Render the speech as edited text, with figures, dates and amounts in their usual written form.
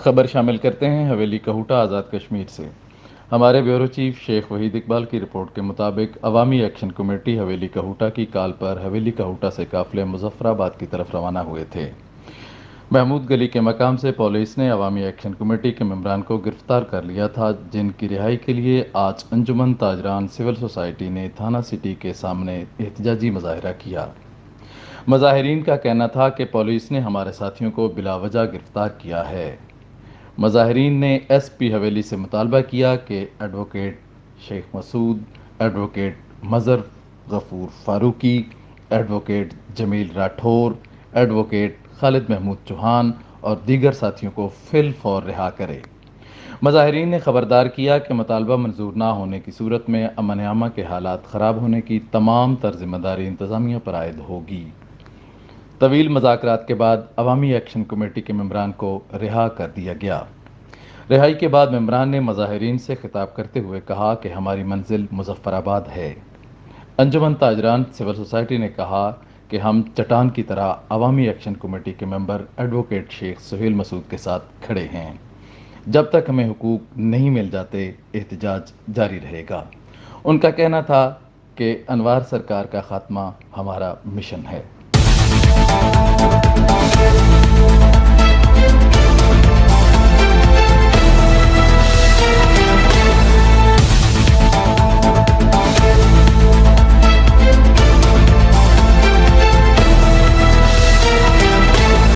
خبر شامل کرتے ہیں حویلی کہوٹہ آزاد کشمیر سے۔ ہمارے بیورو چیف شیخ وحید اقبال کی رپورٹ کے مطابق عوامی ایکشن کمیٹی حویلی کہوٹہ کی کال پر حویلی کہوٹہ سے قافلے مظفر آباد کی طرف روانہ ہوئے تھے۔ محمود گلی کے مقام سے پولیس نے عوامی ایکشن کمیٹی کے ممبران کو گرفتار کر لیا تھا، جن کی رہائی کے لیے آج انجمن تاجران سول سوسائٹی نے تھانہ سٹی کے سامنے احتجاجی مظاہرہ کیا۔ مظاہرین کا کہنا تھا کہ پولیس نے ہمارے ساتھیوں کو بلا وجہ گرفتار کیا ہے۔ مظاہرین نے ایس پی حویلی سے مطالبہ کیا کہ ایڈوکیٹ شیخ مسعود، ایڈوکیٹ مظہر غفور فاروقی، ایڈوکیٹ جمیل راٹھور، ایڈوکیٹ خالد محمود چوہان اور دیگر ساتھیوں کو فی الفور رہا کرے۔ مظاہرین نے خبردار کیا کہ مطالبہ منظور نہ ہونے کی صورت میں امن عامہ کے حالات خراب ہونے کی تمام تر ذمہ داری انتظامیہ پر عائد ہوگی۔ طویل مذاکرات کے بعد عوامی ایکشن کمیٹی کے ممبران کو رہا کر دیا گیا۔ رہائی کے بعد ممبران نے مظاہرین سے خطاب کرتے ہوئے کہا کہ ہماری منزل مظفر آباد ہے۔ انجمن تاجران سول سوسائٹی نے کہا کہ ہم چٹان کی طرح عوامی ایکشن کمیٹی کے ممبر ایڈوکیٹ شیخ سہیل مسعود کے ساتھ کھڑے ہیں۔ جب تک ہمیں حقوق نہیں مل جاتے احتجاج جاری رہے گا۔ ان کا کہنا تھا کہ انوار سرکار کا خاتمہ ہمارا مشن ہے۔